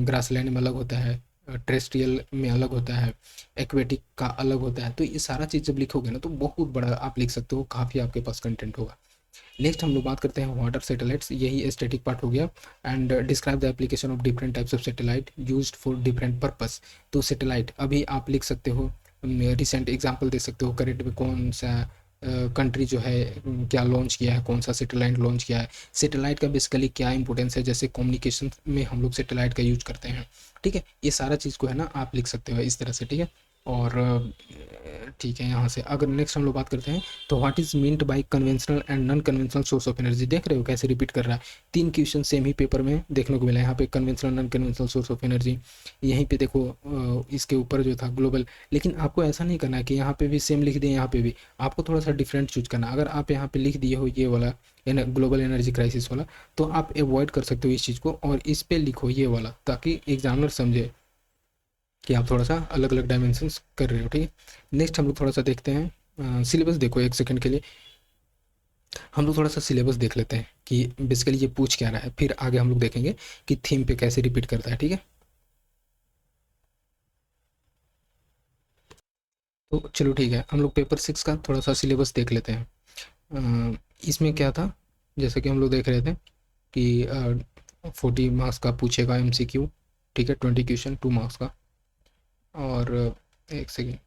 ग्रासलैंड में अलग होता है, टेरेस्ट्रियल में अलग होता है, एक्वेटिक का अलग होता है। तो ये सारा चीज़ जब लिखोगे ना तो बहुत बड़ा आप लिख सकते हो, काफ़ी आपके पास कंटेंट होगा। नेक्स्ट हम लोग बात करते हैं वाटर सैटेलाइट्स, यही स्टैटिक पार्ट हो गया। And describe the application of different types of satellite used for different purpose. तो सैटेलाइट अभी आप लिख सकते हो, रिसेंट एग्जांपल दे सकते हो, करंट में कौन सा कंट्री जो है क्या लॉन्च किया है, कौन सा सैटेलाइट लॉन्च किया है, सैटेलाइट का बेसिकली क्या इंपॉर्टेंस है, जैसे कम्युनिकेशन में हम लोग सैटेलाइट का यूज करते हैं, ठीक है। ये सारा चीज़ को है ना आप लिख सकते हो इस तरह से, ठीक है। और ठीक है। यहाँ से अगर नेक्स्ट हम लोग बात करते हैं तो what is meant by conventional and non conventional source of energy. देख रहे हो कैसे रिपीट कर रहा है, 3 क्वेश्चन सेम ही पेपर में देखने को मिला है। यहाँ पे conventional non conventional source of energy, यहीं पे देखो इसके ऊपर जो था ग्लोबल। लेकिन आपको ऐसा नहीं करना है कि यहाँ पे भी सेम लिख दें, यहाँ पे भी आपको थोड़ा सा डिफरेंट चूज करना। अगर आप यहाँ पे लिख दिए हो ये वाला ग्लोबल एनर्जी क्राइसिस वाला, तो आप अवॉइड कर सकते हो इस चीज़ को और इस पे लिखो ये वाला, ताकि एग्जामिनर समझे कि आप थोड़ा सा अलग अलग डायमेंशंस कर रहे हो। ठीक है। नेक्स्ट हम लोग थोड़ा सा देखते हैं सिलेबस। देखो एक सेकंड के लिए हम लोग थोड़ा सा सिलेबस देख लेते हैं कि बेसिकली ये पूछ क्या रहा है, फिर आगे हम लोग देखेंगे कि थीम पे कैसे रिपीट करता है। ठीक है। तो चलो ठीक है, हम लोग पेपर 6 का थोड़ा सा सिलेबस देख लेते हैं। इसमें क्या था, जैसे कि हम लोग देख रहे थे कि 40 मार्क्स का पूछेगा MCQ। ठीक है, 20 क्वेश्चन 2 मार्क्स का। और एक सेकेंड,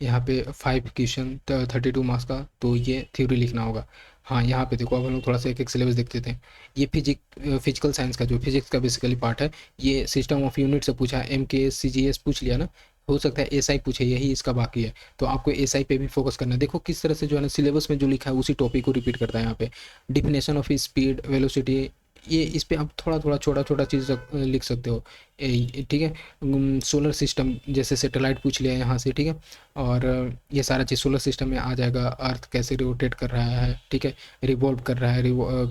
यहाँ पे 5 क्वेश्चन 32 मार्क्स का, तो ये थ्योरी लिखना होगा। हाँ, यहाँ पे देखो अब हम लोग थोड़ा सा एक एक सिलेबस देखते थे। ये फिजिकल साइंस का, जो फिजिक्स का बेसिकली पार्ट है, ये सिस्टम ऑफ यूनिट से पूछा है। MKS CGS पूछ लिया ना, हो सकता है SI पूछे, यही इसका बाकी है। तो आपको SI पे भी फोकस करना है। देखो किस तरह से जो है ना सिलेबस में जो लिखा है उसी टॉपिक को रिपीट करता है। यहाँ पे डिफिनेशन ऑफ स्पीड वेलोसिटी, ये इस पे आप थोड़ा थोड़ा छोटा छोटा चीज़ लिख सकते हो। ठीक है। सोलर सिस्टम जैसे सैटेलाइट पूछ लिया यहाँ से। ठीक है। और ये सारा चीज़ सोलर सिस्टम में आ जाएगा। अर्थ कैसे रोटेट कर रहा है, ठीक है, रिवॉल्व कर रहा है,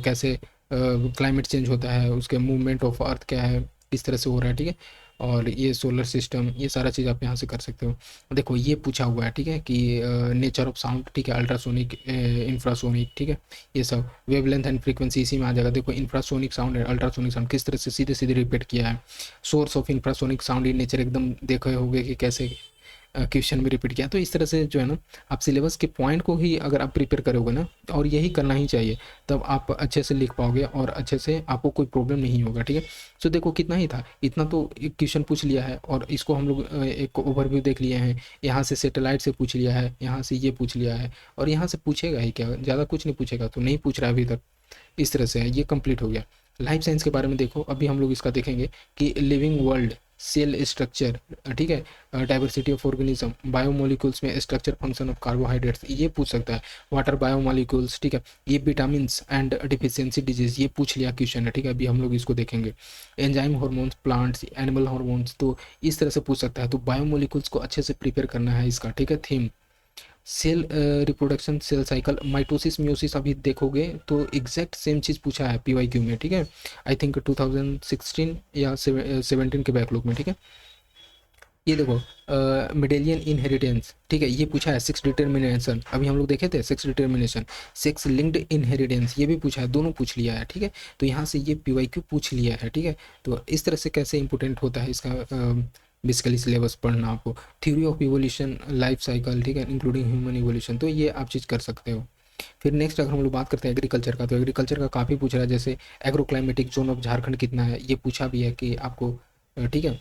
कैसे क्लाइमेट चेंज होता है, उसके मूवमेंट ऑफ अर्थ क्या है, किस तरह से हो रहा है। ठीक है। और ये सोलर सिस्टम, ये सारा चीज़ आप यहाँ से कर सकते हो। देखो ये पूछा हुआ है, ठीक है, कि नेचर ऑफ साउंड, ठीक है, अल्ट्रासोनिक, इंफ्रासोनिक, ठीक है, ये सब वेवलेंथ एंड फ्रीक्वेंसी इसी में आ जाएगा। देखो इंफ्रासोनिक साउंड है, अल्ट्रासोनिक साउंड किस तरह से सीधे सीधे रिपीट किया है। Source of infrasonic sound in nature एकदम देखे होंगे कि कैसे क्वेश्चन में रिपीट किया। तो इस तरह से जो है ना आप सिलेबस के पॉइंट को ही अगर आप प्रिपेयर करोगे ना, और यही करना ही चाहिए, तब आप अच्छे से लिख पाओगे और अच्छे से आपको कोई प्रॉब्लम नहीं होगा। ठीक है। सो देखो कितना ही था, इतना तो एक क्वेश्चन पूछ लिया है और इसको हम लोग एक ओवरव्यू देख लिए हैं। यहाँ से सैटेलाइट से पूछ लिया है, यहाँ से ये पूछ लिया है, और यहाँ से पूछेगा ही क्या, ज़्यादा कुछ नहीं पूछेगा, तो नहीं पूछ रहा है अभी तक। इस तरह से है, ये कंप्लीट हो गया। लाइफ साइंस के बारे में देखो, अभी हम लोग इसका देखेंगे कि लिविंग वर्ल्ड, सेल स्ट्रक्चर, ठीक है, डाइवर्सिटी ऑफ ऑर्गेनिज्म, बायोमोलिक्यूल्स में स्ट्रक्चर फंक्शन ऑफ कार्बोहाइड्रेट्स, ये पूछ सकता है। वाटर बायोमोलिक्यूल्स, ठीक है, ये विटामिन एंड डिफिशियंसी डिजीज, ये पूछ लिया क्वेश्चन है। ठीक है, अभी हम लोग इसको देखेंगे। Enzyme hormones, plants, animal hormones, तो इस तरह से पूछ सकता है। तो बायोमोलिक्यूल्स को अच्छे से प्रिपेयर करना है इसका। ठीक है। Theme cell reproduction, cell cycle, mitosis, meiosis, अभी देखोगे तो एग्जैक्ट सेम चीज़ पूछा है PYQ में। ठीक है, आई थिंक 2016 या 17 के बैकलॉग में। ठीक है। ये देखो मिडेलियन इनहेरिटेंस, ठीक है, ये पूछा है। सेक्स डिटर्मिनेशन, अभी हम लोग देखे थे sex determination, sex linked inheritance, ये भी पूछा है, दोनों पूछ लिया है। ठीक है। तो यहाँ से ये PYQ पूछ लिया है। ठीक है। तो इस तरह से कैसे इंपॉर्टेंट होता है इसका बेसिकली सिलेबस पढ़ना आपको। Theory of evolution, life cycle, ठीक है, इंक्लूडिंग ह्यूमन इवोल्यूशन, तो ये आप चीज़ कर सकते हो। फिर नेक्स्ट अगर हम लोग बात करते हैं एग्रीकल्चर का, तो एग्रीकल्चर का काफ़ी पूछ रहा है। जैसे एग्रोक्लाइमेटिक जोन ऑफ झारखंड कितना है, ये पूछा भी है कि आपको ठीक है,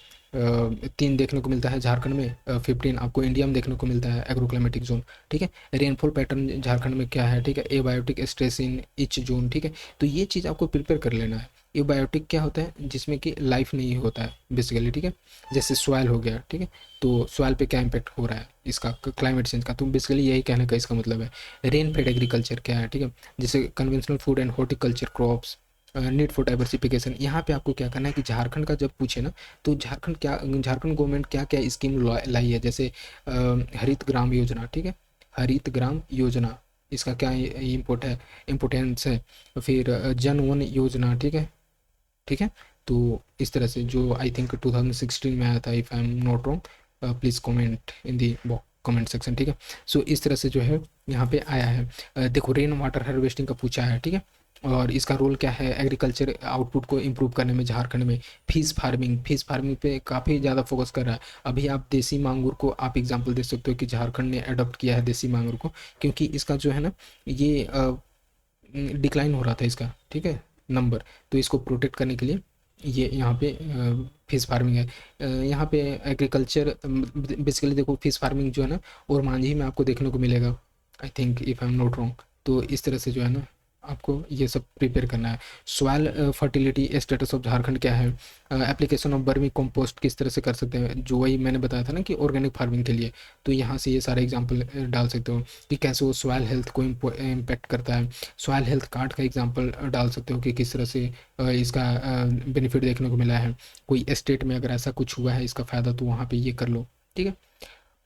3 देखने को मिलता है झारखंड में, 15 आपको इंडिया में देखने को मिलता है एग्रोक्लाइमेटिक जोन। ठीक है। रेनफॉल पैटर्न झारखंड में क्या है, ठीक है, abiotic stress in each zone. ठीक है। तो ये चीज़ आपको प्रिपेयर कर लेना है। एबायोटिक क्या होता है, जिसमें कि लाइफ नहीं होता है बेसिकली। ठीक है। जैसे सॉइल हो गया, ठीक है, तो सॉइल पे क्या इम्पैक्ट हो रहा है इसका, क्लाइमेट चेंज का, तो बेसिकली यही कहने का इसका मतलब है। रेन फेड एग्रीकल्चर क्या है, ठीक है, जैसे conventional food and horticulture crops, need for diversification. यहाँ पे आपको क्या करना है कि झारखंड का जब पूछे ना, तो झारखंड गवर्नमेंट क्या क्या स्कीम लाई है, जैसे हरित ग्राम योजना, ठीक है, हरित ग्राम योजना, इसका क्या इम्पोर्टेंस है। फिर जन वन योजना, ठीक है, ठीक है। तो इस तरह से जो आई थिंक 2016 में आया था, if I am not wrong, please comment in the comment section. ठीक है। सो इस तरह से जो है यहाँ पे आया है। देखो रेन वाटर हार्वेस्टिंग का पूछा है। ठीक है। और इसका रोल क्या है एग्रीकल्चर आउटपुट को इम्प्रूव करने में झारखंड में। फिश फार्मिंग पे काफ़ी ज़्यादा फोकस कर रहा है। अभी आप देसी मांगूर को आप एग्जांपल दे सकते हो कि झारखंड ने अडॉप्ट किया है देसी मांगूर को, क्योंकि इसका जो है ना ये डिक्लाइन हो रहा था इसका, ठीक है, नंबर। तो इसको प्रोटेक्ट करने के लिए ये यहाँ पे फिश फार्मिंग है। यहाँ पे एग्रीकल्चर बेसिकली देखो फिश फार्मिंग जो है ना और मांझी में आपको देखने को मिलेगा, I think if I am not wrong. तो इस तरह से जो है ना आपको ये सब प्रिपेयर करना है। Soil fertility status of Jharkhand क्या है, एप्लीकेशन ऑफ वर्मी कंपोस्ट किस तरह से कर सकते हैं, जो वही मैंने बताया था ना कि ऑर्गेनिक फार्मिंग के लिए, तो यहाँ से ये सारे एग्जांपल डाल सकते हो कि कैसे वो सॉइल हेल्थ को इम्पैक्ट करता है। सॉइल हेल्थ कार्ड का एग्जांपल डाल सकते हो कि किस तरह से इसका बेनिफिट देखने को मिला है, कोई स्टेट में अगर ऐसा कुछ हुआ है इसका फ़ायदा तो वहाँ पे ये कर लो, ठीक है।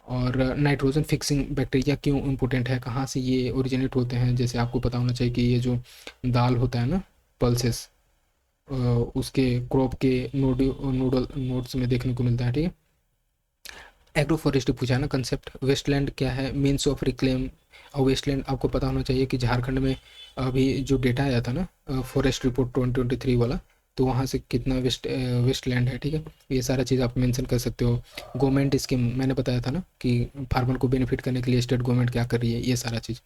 और नाइट्रोजन फिक्सिंग बैक्टीरिया क्यों इम्पोर्टेंट है, कहाँ से ये ओरिजिनेट होते हैं, जैसे आपको पता होना चाहिए कि ये जो दाल होता है ना, पल्सेस, उसके क्रॉप के नोडल नोड्स में देखने को मिलता है, ठीक है। एग्रो फॉरेस्ट्री पूछा है ना कंसेप्ट, वेस्टलैंड क्या है, मीन्स ऑफ रिक्लेम। और वेस्टलैंड आपको पता होना चाहिए कि झारखंड में अभी जो डेटा आया था ना फॉरेस्ट रिपोर्ट 2023 वाला, तो वहाँ से कितना वेस्टलैंड है, ठीक है। ये सारा चीज़ आप मेंशन कर सकते हो। गवर्नमेंट स्कीम मैंने बताया था ना कि फार्मर को बेनिफिट करने के लिए स्टेट गवर्नमेंट क्या कर रही है, ये सारा चीज़।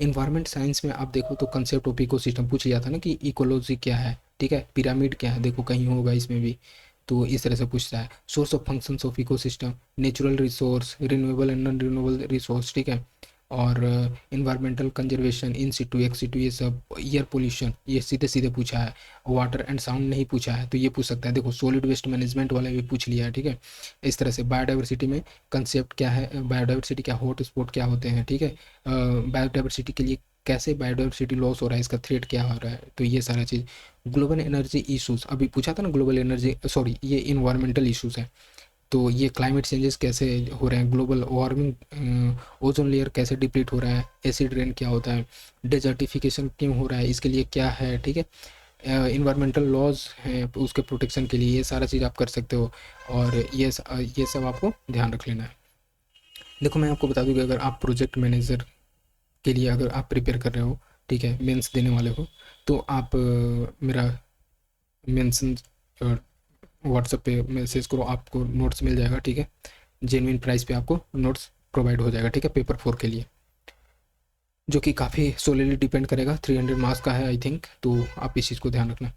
इन्वायरमेंट साइंस में आप देखो तो कंसेप्ट ऑफ इकोसिस्टम पूछ लिया था ना कि इकोलॉजी क्या है, ठीक है। पिरामिड क्या है, देखो कहीं होगा इसमें भी, तो इस तरह से पूछता है। Source of functions of ecosystem, natural resource, renewable and non renewable resource, ठीक है। और इन्वायरमेंटल कंजर्वेशन, इन सिटू एक्स सिटू, ये सब। एयर पोल्यूशन ये सीधे सीधे पूछा है। वाटर एंड साउंड नहीं पूछा है तो ये पूछ सकता है, देखो सॉलिड वेस्ट मैनेजमेंट वाला भी पूछ लिया है, ठीक है। इस तरह से बायोडाइवर्सिटी में कंसेप्ट क्या है, बायोडाइवर्सिटी क्या, हॉट स्पॉट क्या होते हैं, ठीक है। बायोडाइवर्सिटी के लिए कैसे बायोडाइवर्सिटी लॉस हो रहा है, इसका थ्रेट क्या हो रहा है, तो ये सारा चीज़। ग्लोबल एनर्जी इशूज़ अभी पूछा था ना, ग्लोबल एनर्जी सॉरी ये इन्वायरमेंटल इशूज़ है, तो ये क्लाइमेट चेंजेस कैसे हो रहे हैं, ग्लोबल वार्मिंग, ओजोन लेयर कैसे डिप्लीट हो रहा है, एसिड रेन क्या होता है, डेजर्टिफिकेशन क्यों हो रहा है, इसके लिए क्या है, ठीक है। इन्वायरमेंटल लॉज हैं तो उसके प्रोटेक्शन के लिए ये सारा चीज़ आप कर सकते हो, और ये सब आपको ध्यान रख लेना है। देखो मैं आपको बता दूँ कि अगर आप प्रोजेक्ट मैनेजर के लिए अगर आप प्रिपेयर कर रहे हो, ठीक है, मेंस देने वाले हो, तो आप मेरा मेंशन व्हाट्सएप पे मैसेज करो, आपको नोट्स मिल जाएगा, ठीक है। जेन्युइन प्राइस पे आपको नोट्स प्रोवाइड हो जाएगा, ठीक है, पेपर 4 के लिए, जो कि काफ़ी सोलिडली डिपेंड करेगा, 300 मार्क्स का है आई थिंक, तो आप इस चीज़ को ध्यान रखना।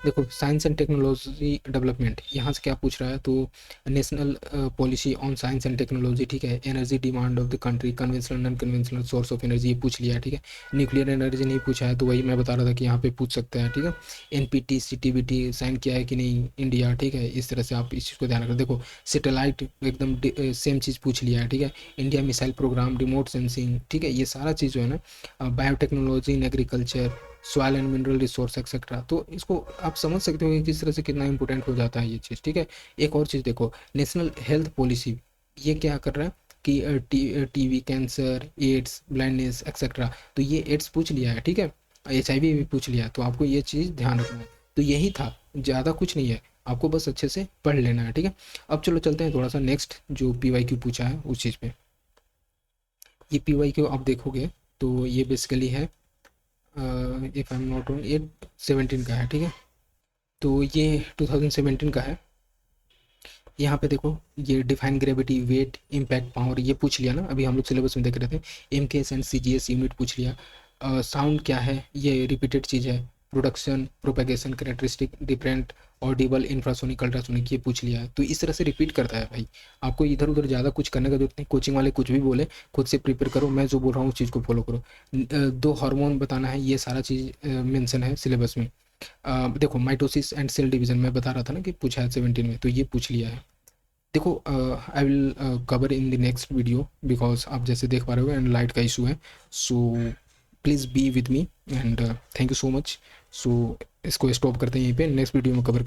देखो साइंस एंड टेक्नोलॉजी डेवलपमेंट यहाँ से क्या पूछ रहा है, तो national policy on science and technology, ठीक है। Energy demand of the country, conventional non conventional source of energy, ये पूछ लिया है, ठीक है। न्यूक्लियर एनर्जी नहीं पूछा है, तो वही मैं बता रहा था कि यहाँ पे पूछ सकते हैं, ठीक है। NPT CTBT साइन किया है कि नहीं इंडिया, ठीक है, इस तरह से आप इस चीज़ को ध्यान रखें। देखो सैटेलाइट एकदम सेम चीज़ पूछ लिया है, ठीक है। India missile program, remote sensing, ठीक है, ये सारा चीज़ जो है ना, biotechnology in agriculture, soil and mineral resource etcetera, तो इसको आप समझ सकते हो कि किस तरह से कितना इंपॉर्टेंट हो जाता है ये चीज़, ठीक है। एक और चीज़ देखो, नेशनल हेल्थ पॉलिसी ये क्या कर रहा है कि TB, cancer, AIDS, blindness etcetera, तो ये एड्स पूछ लिया है, ठीक है। HIV भी पूछ लिया है, तो आपको ये चीज़ ध्यान रखना है। तो यही था, ज़्यादा कुछ नहीं है, आपको बस अच्छे से पढ़ लेना है, ठीक है। अब चलो चलते हैं थोड़ा सा नेक्स्ट जो PYQ पूछा है उस चीज़ पे। ये PYQ आप देखोगे तो ये बेसिकली है, if I am not wrong, ये 17 का है, ठीक है। तो ये 2017 का है। यहाँ पे देखो ये define gravity, weight, impact, power, ये पूछ लिया ना, अभी हम लोग सिलेबस में देख रहे थे। MKS एंड CGS यूनिट पूछ लिया। साउंड क्या है, ये रिपीटेड चीज़ है। Production, propagation, characteristic, different, Audible, infrasonic, ultrasonic, ये पूछ लिया है, तो इस तरह से रिपीट करता है भाई। आपको इधर उधर ज़्यादा कुछ करने का जरूरत नहीं, कोचिंग वाले कुछ भी बोले खुद से प्रिपेयर करो, मैं जो बोल रहा हूँ उस चीज़ को फॉलो करो। 2 हार्मोन बताना है, ये सारा चीज़ मेंशन है सिलेबस में। देखो माइटोसिस एंड सेल डिवीजन मैं बता रहा था ना कि पूछा है 17 में, तो ये पूछ लिया है। देखो I will cover in the next video, because आप जैसे देख पा रहे हो एंड लाइट का इशू है, so please be with me and thank you so much. So इसको स्टॉप करते हैं यहीं पे, नेक्स्ट वीडियो में कवर